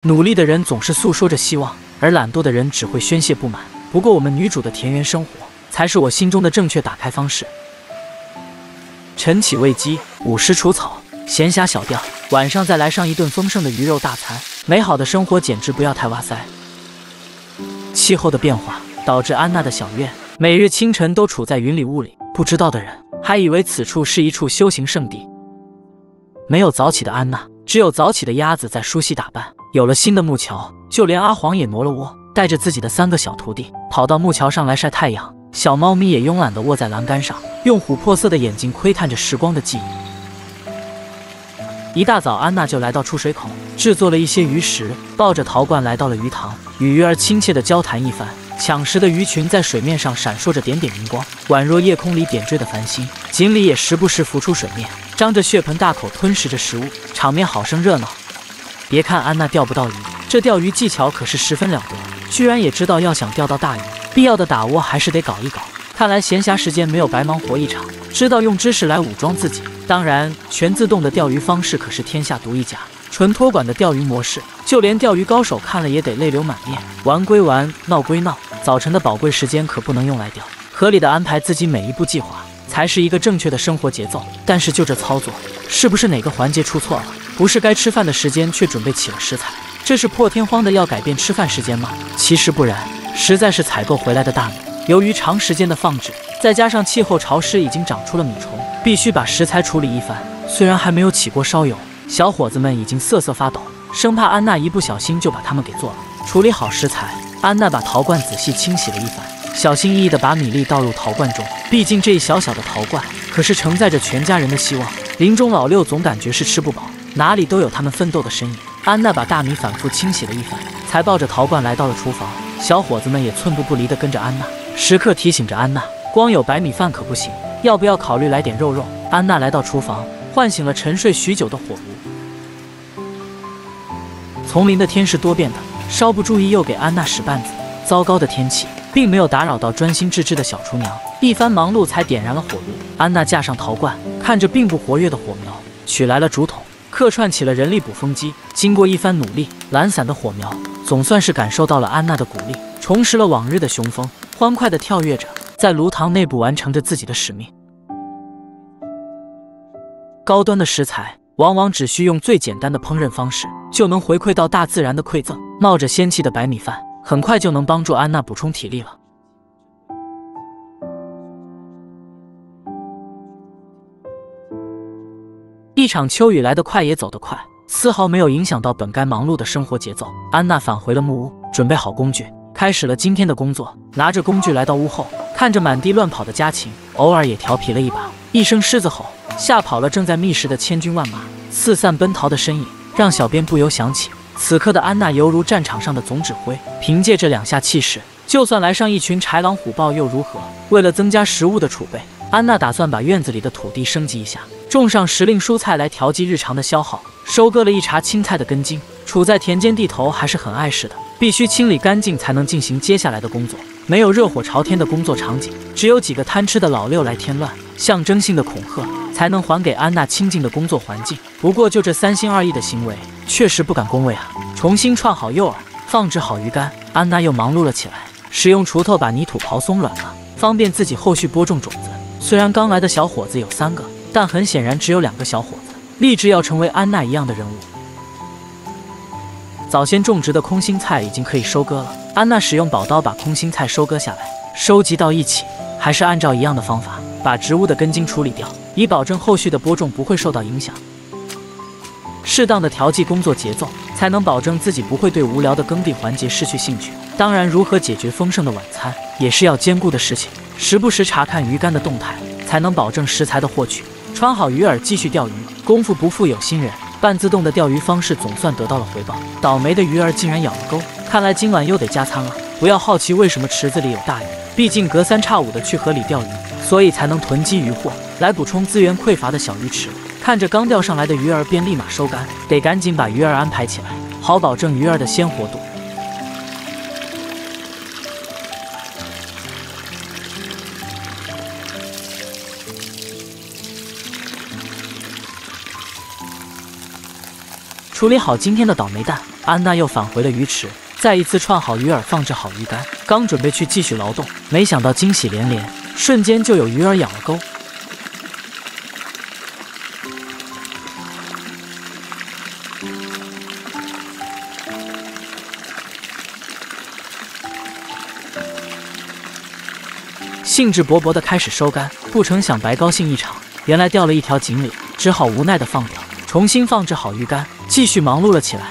努力的人总是诉说着希望，而懒惰的人只会宣泄不满。不过我们女主的田园生活才是我心中的正确打开方式。晨起喂鸡，午时除草，闲暇小钓，晚上再来上一顿丰盛的鱼肉大餐，美好的生活简直不要太哇塞。气候的变化导致安娜的小院每日清晨都处在云里雾里，不知道的人还以为此处是一处修行圣地。没有早起的安娜，只有早起的鸭子在梳洗打扮。有了新的木桥，就连阿黄也挪了窝，带着自己的3个小徒弟跑到木桥上来晒太阳。小猫咪也慵懒地卧在栏杆上，用琥珀色的眼睛窥探着时光的记忆。一大早，安娜就来到出水口，制作了一些鱼食，抱着陶罐来到了鱼塘，与鱼儿亲切地交谈一番。抢食的鱼群在水面上闪烁着点点荧光，宛若夜空里点缀的繁星。锦鲤也时不时浮出水面，张着血盆大口吞食着食物，场面好生热闹。别看安娜钓不到鱼，这钓鱼技巧可是十分了得，居然也知道要想钓到大鱼，必要的打窝还是得搞一搞。看来闲暇时间没有白忙活一场，知道用知识来武装自己。当然，全自动的钓鱼方式可是天下独一家，纯托管的钓鱼模式，就连钓鱼高手看了也得泪流满面。玩归玩，闹归闹，早晨的宝贵时间可不能用来钓，合理的安排自己每一步计划，才是一个正确的生活节奏。但是就这操作，是不是哪个环节出错了？不是该吃饭的时间却准备起了食材，这是破天荒的要改变吃饭时间吗？其实不然，实在是采购回来的大米，由于长时间的放置，再加上气候潮湿，已经长出了米虫，必须把食材处理一番。虽然还没有起锅烧油，小伙子们已经瑟瑟发抖，生怕安娜一不小心就把它们给做了。处理好食材，安娜把陶罐仔细清洗了一番，小心翼翼地把米粒倒入陶罐中。毕竟这一小小的陶罐可是承载着全家人的希望，临终老六总感觉是吃不饱，哪里都有他们奋斗的身影。安娜把大米反复清洗了一番，才抱着陶罐来到了厨房。小伙子们也寸步不离地跟着安娜，时刻提醒着安娜，光有白米饭可不行，要不要考虑来点肉肉？安娜来到厨房，唤醒了沉睡许久的火炉。丛林的天是多变的，稍不注意又给安娜使绊子。糟糕的天气并没有打扰到专心致志的小厨娘，一番忙碌才点燃了火炉。安娜架上陶罐，看着并不活跃的火苗，取来了竹筒，客串起了人力捕风机。经过一番努力，懒散的火苗总算是感受到了安娜的鼓励，重拾了往日的雄风，欢快地跳跃着，在炉膛内部完成着自己的使命。高端的食材往往只需用最简单的烹饪方式，就能回馈到大自然的馈赠。冒着仙气的白米饭，很快就能帮助安娜补充体力了。一场秋雨来得快，也走得快，丝毫没有影响到本该忙碌的生活节奏。安娜返回了木屋，准备好工具，开始了今天的工作。拿着工具来到屋后，看着满地乱跑的家禽，偶尔也调皮了一把。一声狮子吼，吓跑了正在觅食的千军万马，四散奔逃的身影让小编不由想起，此刻的安娜犹如战场上的总指挥，凭借这2下气势，就算来上一群豺狼虎豹又如何？为了增加食物的储备，安娜打算把院子里的土地升级一下，种上时令蔬菜来调剂日常的消耗。收割了一茬青菜的根茎，处在田间地头还是很碍事的，必须清理干净才能进行接下来的工作。没有热火朝天的工作场景，只有几个贪吃的老六来添乱，象征性的恐吓才能还给安娜清静的工作环境。不过就这3心2意的行为，确实不敢恭维啊。重新串好诱饵，放置好鱼竿，安娜又忙碌了起来，使用锄头把泥土刨松软了，方便自己后续播种种子。虽然刚来的小伙子有3个，但很显然只有2个小伙子立志要成为安娜一样的人物。早先种植的空心菜已经可以收割了，安娜使用宝刀把空心菜收割下来，收集到一起，还是按照一样的方法把植物的根茎处理掉，以保证后续的播种不会受到影响。适当的调剂工作节奏，才能保证自己不会对无聊的耕地环节失去兴趣。当然，如何解决丰盛的晚餐也是要兼顾的事情，时不时查看鱼竿的动态，才能保证食材的获取。穿好鱼饵继续钓鱼，功夫不负有心人，半自动的钓鱼方式总算得到了回报。倒霉的鱼儿竟然咬了钩，看来今晚又得加餐了。不要好奇为什么池子里有大鱼，毕竟隔3差5的去河里钓鱼，所以才能囤积渔获来补充资源匮乏的小鱼池。看着刚钓上来的鱼儿，便立马收竿，得赶紧把鱼儿安排起来，好保证鱼儿的鲜活度。处理好今天的倒霉蛋，安娜又返回了鱼池，再一次串好鱼饵，放置好鱼竿，刚准备去继续劳动，没想到惊喜连连，瞬间就有鱼饵咬了钩。兴致勃勃地开始收竿，不成想白高兴一场，原来掉了一条锦鲤，只好无奈地放掉，重新放置好鱼竿，继续忙碌了起来。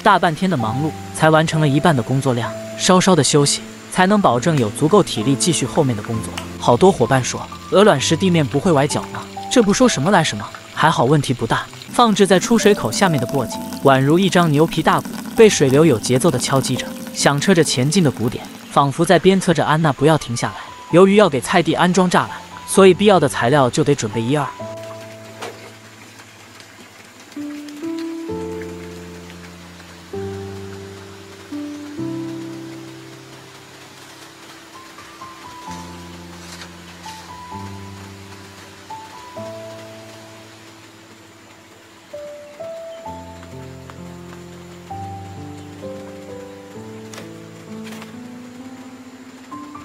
大半天的忙碌，才完成了一半的工作量，稍稍的休息，才能保证有足够体力继续后面的工作。好多伙伴说，鹅卵石地面不会崴脚吗？这不说什么来什么，还好问题不大。放置在出水口下面的簸箕，宛如一张牛皮大鼓，被水流有节奏地敲击着，响彻着前进的鼓点，仿佛在鞭策着安娜不要停下来。由于要给菜地安装栅栏，所以必要的材料就得准备一二。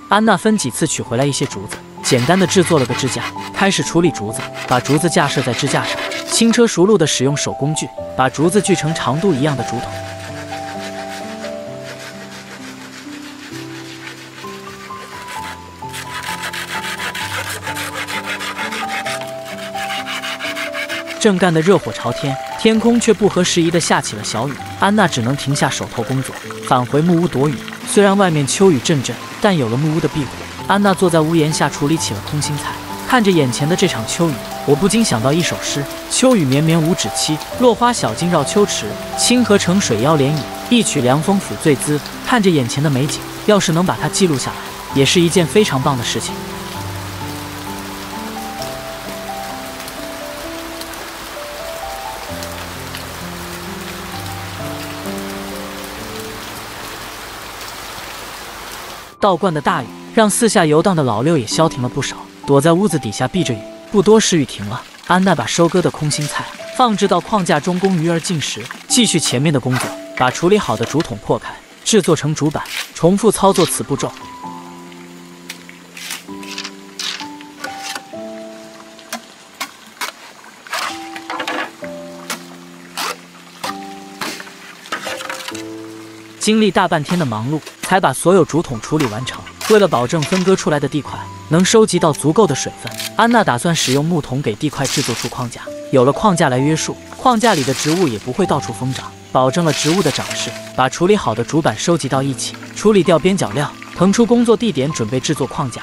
安娜分几次取回来一些竹子，简单的制作了个支架，开始处理竹子，把竹子架设在支架上，轻车熟路的使用手工锯，把竹子锯成长度一样的竹筒。正干得热火朝天，天空却不合时宜的下起了小雨，安娜只能停下手头工作，返回木屋躲雨。虽然外面秋雨阵阵，但有了木屋的庇护，安娜坐在屋檐下处理起了空心菜。看着眼前的这场秋雨，我不禁想到一首诗：秋雨绵绵无止期，落花小径绕秋池，清河成水腰连倚，一曲凉风抚醉姿。看着眼前的美景，要是能把它记录下来，也是一件非常棒的事情。倒灌的大雨让四下游荡的老六也消停了不少，躲在屋子底下避着雨。不多时雨停了，安娜把收割的空心菜放置到框架中供鱼儿进食，继续前面的工作，把处理好的竹筒破开，制作成竹板，重复操作此步骤。经历大半天的忙碌，才把所有竹筒处理完成。为了保证分割出来的地块能收集到足够的水分，安娜打算使用木桶给地块制作出框架。有了框架来约束，框架里的植物也不会到处疯长，保证了植物的长势。把处理好的竹板收集到一起，处理掉边角料，腾出工作地点，准备制作框架。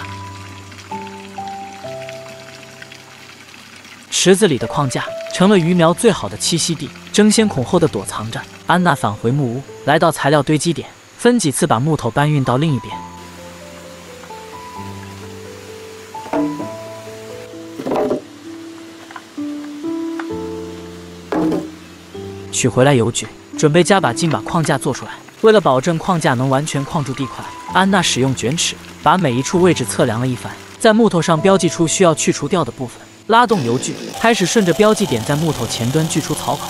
池子里的框架成了鱼苗最好的栖息地，争先恐后的躲藏着。安娜返回木屋，来到材料堆积点，分几次把木头搬运到另一边。取回来油锯，准备加把劲把框架做出来。为了保证框架能完全框住地块，安娜使用卷尺把每一处位置测量了一番，在木头上标记出需要去除掉的部分，拉动油锯，开始顺着标记点在木头前端锯出槽口。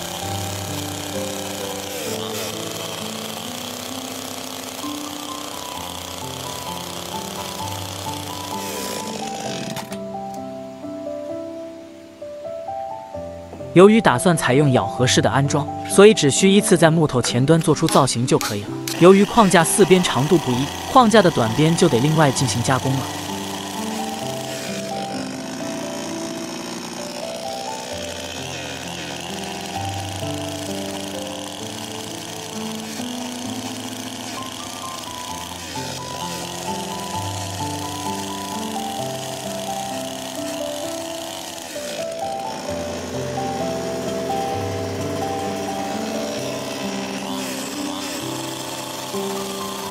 由于打算采用咬合式的安装，所以只需依次在木头前端做出造型就可以了。由于框架四边长度不一，框架的短边就得另外进行加工了。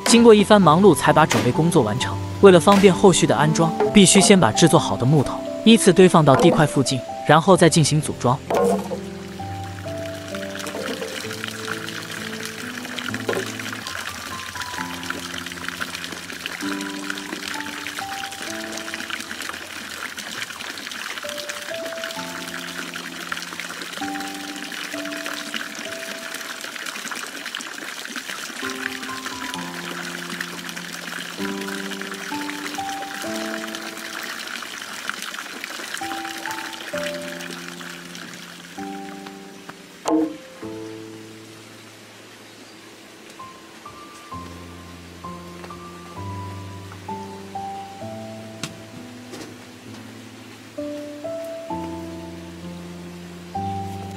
经过一番忙碌，才把准备工作完成。为了方便后续的安装，必须先把制作好的木头依次堆放到地块附近，然后再进行组装。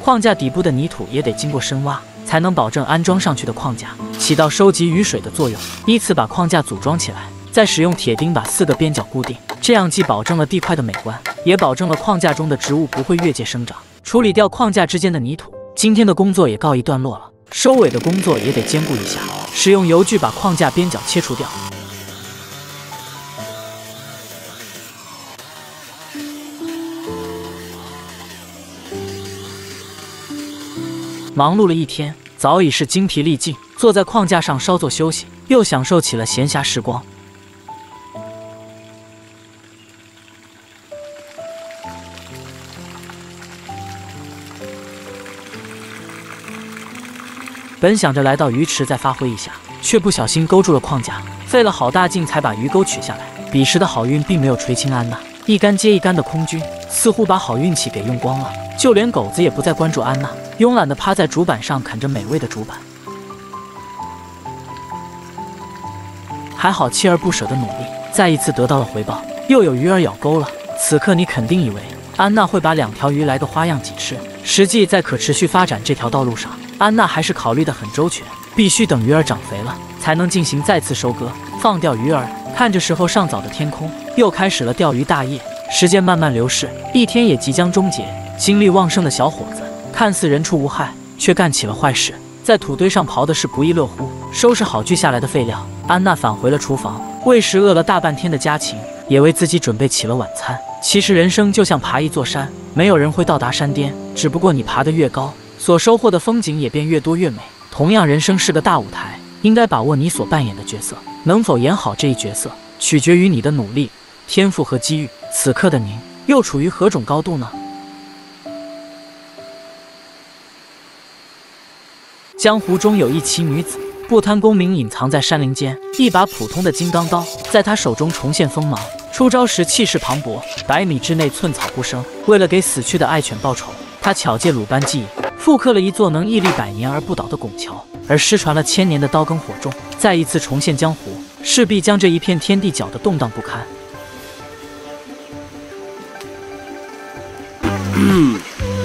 框架底部的泥土也得经过深挖，才能保证安装上去的框架起到收集雨水的作用。依次把框架组装起来，再使用铁钉把4个边角固定，这样既保证了地块的美观，也保证了框架中的植物不会越界生长。处理掉框架之间的泥土，今天的工作也告一段落了。收尾的工作也得兼顾一下，使用油锯把框架边角切除掉。忙碌了一天，早已是精疲力尽，坐在框架上稍作休息，又享受起了闲暇时光。本想着来到鱼池再发挥一下，却不小心勾住了框架，费了好大劲才把鱼钩取下来。彼时的好运并没有垂青安娜，一杆接一杆的空军似乎把好运气给用光了，就连狗子也不再关注安娜，慵懒地趴在竹板上啃着美味的竹板。还好锲而不舍的努力，再一次得到了回报，又有鱼儿咬钩了。此刻你肯定以为安娜会把2条鱼来个花样几吃，实际在可持续发展这条道路上，安娜还是考虑得很周全，必须等鱼儿长肥了，才能进行再次收割，放掉鱼儿。看着时候尚早的天空，又开始了钓鱼大业。时间慢慢流逝，一天也即将终结。精力旺盛的小伙子看似人畜无害，却干起了坏事，在土堆上刨的是不亦乐乎。收拾好锯下来的废料，安娜返回了厨房，为食饿了大半天的家禽，也为自己准备起了晚餐。其实人生就像爬一座山，没有人会到达山巅，只不过你爬得越高，所收获的风景也便越多越美。同样，人生是个大舞台，应该把握你所扮演的角色，能否演好这一角色，取决于你的努力、天赋和机遇。此刻的您又处于何种高度呢？江湖中有一奇女子，不贪功名，隐藏在山林间，一把普通的金刚刀在她手中重现锋芒，出招时气势磅礴，100米之内寸草不生。为了给死去的爱犬报仇，她巧借鲁班技艺，复刻了一座能屹立100年而不倒的拱桥，而失传了1000年的刀耕火种再一次重现江湖，势必将这一片天地搅得动荡不堪。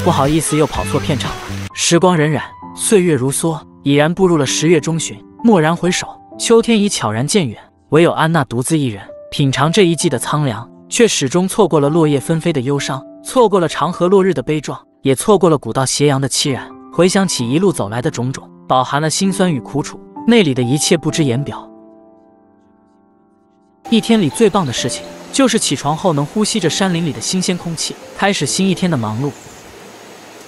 不好意思，又跑错片场了。时光荏苒，岁月如梭，已然步入了10月中旬。蓦然回首，秋天已悄然渐远，唯有安娜独自一人品尝这一季的苍凉，却始终错过了落叶纷飞的忧伤，错过了长河落日的悲壮，也错过了古道斜阳的凄然。回想起一路走来的种种，饱含了辛酸与苦楚，内里的一切不知言表。一天里最棒的事情，就是起床后能呼吸着山林里的新鲜空气，开始新一天的忙碌。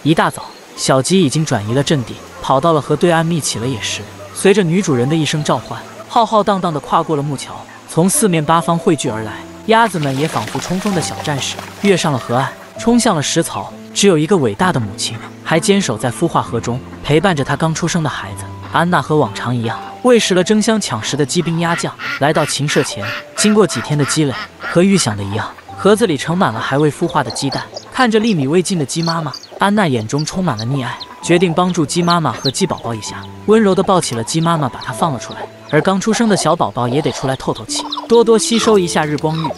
一大早，小吉已经转移了阵地，跑到了河对岸觅起了野食。随着女主人的一声召唤，浩浩荡荡地跨过了木桥，从4面8方汇聚而来。鸭子们也仿佛冲锋的小战士，跃上了河岸，冲向了食槽。只有一个伟大的母亲，还坚守在孵化河中，陪伴着她刚出生的孩子。安娜和往常一样，喂食了争相抢食的鸡兵鸭将，来到禽舍前。经过几天的积累，和预想的一样，盒子里盛满了还未孵化的鸡蛋。看着粒米未进的鸡妈妈，安娜眼中充满了溺爱，决定帮助鸡妈妈和鸡宝宝一下，温柔地抱起了鸡妈妈，把它放了出来。而刚出生的小宝宝也得出来透透气，多多吸收一下日光浴。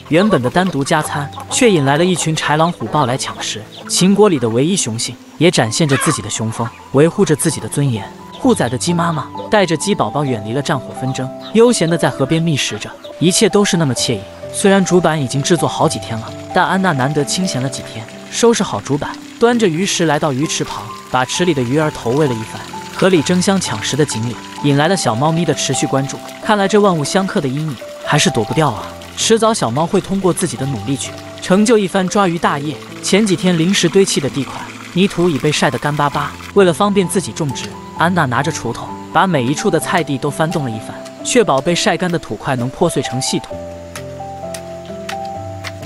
原本的单独加餐，却引来了一群豺狼虎豹来抢食。秦国里的唯一雄性也展现着自己的雄风，维护着自己的尊严。护崽的鸡妈妈带着鸡宝宝远离了战火纷争，悠闲地在河边觅食着，一切都是那么惬意。虽然竹板已经制作好几天了，但安娜难得清闲了几天，收拾好竹板，端着鱼食来到鱼池旁，把池里的鱼儿投喂了一番。河里争相抢食的锦鲤引来了小猫咪的持续关注，看来这万物相克的阴影还是躲不掉啊。迟早小猫会通过自己的努力去成就一番抓鱼大业。前几天临时堆砌的地块泥土已被晒得干巴巴，为了方便自己种植，安娜拿着锄头把每一处的菜地都翻动了一番，确保被晒干的土块能破碎成细土。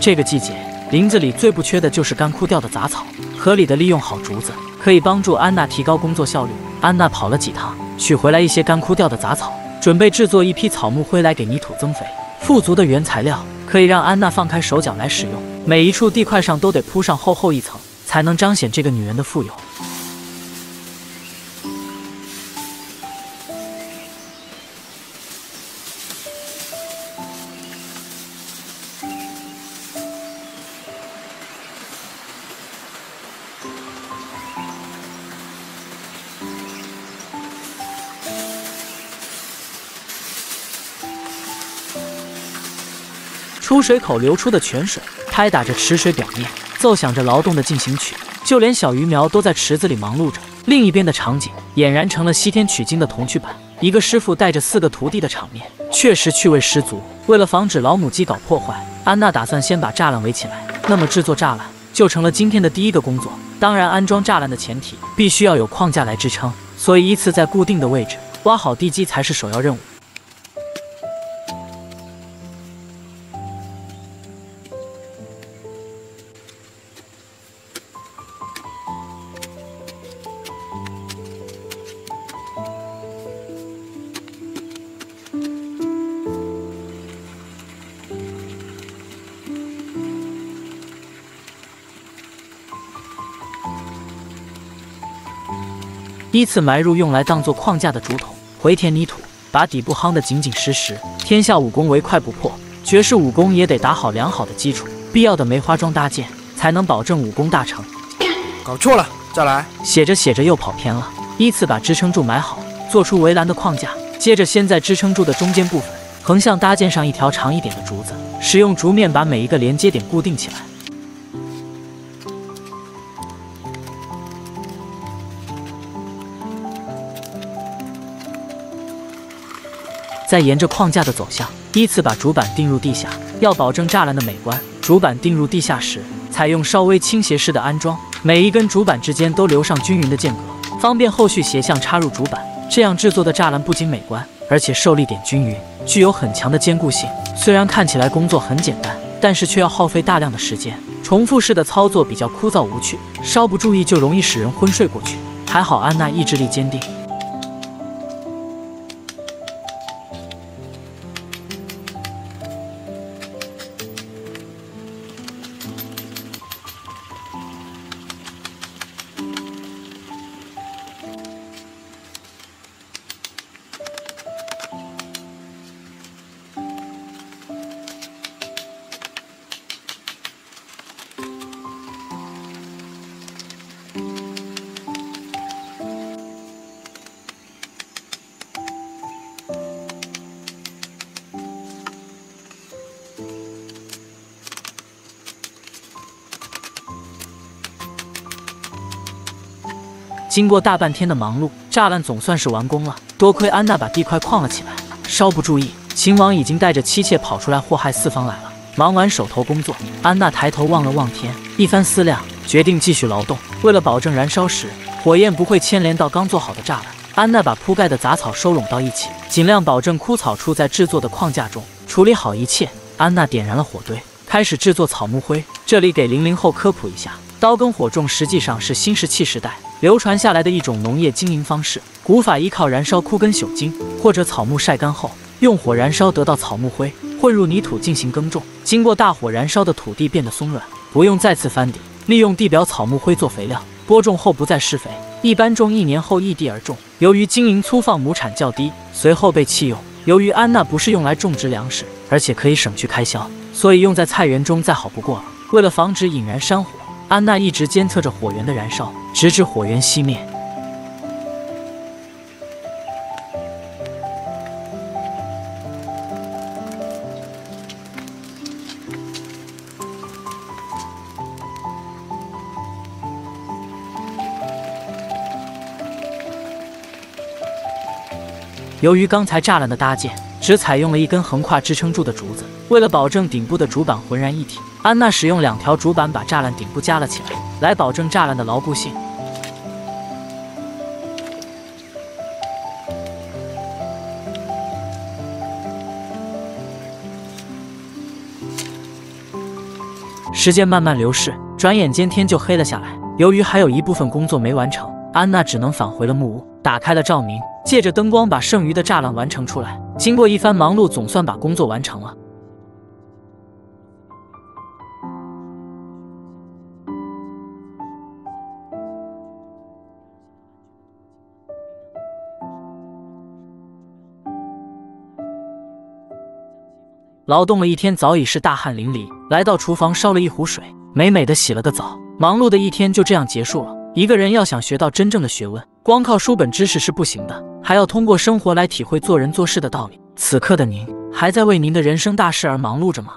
这个季节林子里最不缺的就是干枯掉的杂草，合理的利用好竹子可以帮助安娜提高工作效率。安娜跑了几趟，取回来一些干枯掉的杂草，准备制作一批草木灰来给泥土增肥。富足的原材料可以让安娜放开手脚来使用，每一处地块上都得铺上厚厚一层，才能彰显这个女人的富有。出水口流出的泉水拍打着池水表面，奏响着劳动的进行曲。就连小鱼苗都在池子里忙碌着。另一边的场景俨然成了西天取经的童趣版，一个师傅带着4个徒弟的场面，确实趣味十足。为了防止老母鸡搞破坏，安娜打算先把栅栏围起来。那么制作栅栏就成了今天的第一个工作。当然，安装栅栏的前提必须要有框架来支撑，所以依次在固定的位置挖好地基才是首要任务。依次埋入用来当做框架的竹筒，回填泥土，把底部夯得紧紧实实。天下武功唯快不破，绝世武功也得打好良好的基础，必要的梅花桩搭建，才能保证武功大成。搞错了，再来。写着写着又跑偏了。依次把支撑柱埋好，做出围栏的框架，接着先在支撑柱的中间部分横向搭建上一条长一点的竹子，使用竹面把每一个连接点固定起来。再沿着框架的走向，依次把竹板钉入地下，要保证栅栏的美观。竹板钉入地下时，采用稍微倾斜式的安装，每一根竹板之间都留上均匀的间隔，方便后续斜向插入竹板。这样制作的栅栏不仅美观，而且受力点均匀，具有很强的坚固性。虽然看起来工作很简单，但是却要耗费大量的时间，重复式的操作比较枯燥无趣，稍不注意就容易使人昏睡过去。还好安娜意志力坚定。经过大半天的忙碌，栅栏总算是完工了。多亏安娜把地块框了起来，稍不注意，秦王已经带着妻妾跑出来祸害四方来了。忙完手头工作，安娜抬头望了望天，一番思量，决定继续劳动。为了保证燃烧时火焰不会牵连到刚做好的栅栏，安娜把铺盖的杂草收拢到一起，尽量保证枯草处在制作的框架中。处理好一切，安娜点燃了火堆，开始制作草木灰。这里给00后科普一下，刀耕火种实际上是新石器时代流传下来的一种农业经营方式。古法依靠燃烧枯根朽茎或者草木晒干后，用火燃烧得到草木灰，混入泥土进行耕种。经过大火燃烧的土地变得松软，不用再次翻底，利用地表草木灰做肥料，播种后不再施肥，一般种1年后异地而种。由于经营粗放，亩产较低，随后被弃用。由于安娜不是用来种植粮食，而且可以省去开销，所以用在菜园中再好不过了。为了防止引燃山火，安娜一直监测着火源的燃烧，直至火源熄灭。由于刚才栅栏的搭建只采用了一根横跨支撑住的竹子，为了保证顶部的竹板浑然一体，安娜使用2条竹板把栅栏顶部加了起来，来保证栅栏的牢固性。时间慢慢流逝，转眼间天就黑了下来。由于还有一部分工作没完成，安娜只能返回了木屋，打开了照明，借着灯光把剩余的栅栏完成出来。经过一番忙碌，总算把工作完成了。劳动了一天，早已是大汗淋漓，来到厨房烧了一壶水，美美的洗了个澡。忙碌的一天就这样结束了。一个人要想学到真正的学问，光靠书本知识是不行的，还要通过生活来体会做人做事的道理。此刻的您，还在为您的人生大事而忙碌着吗？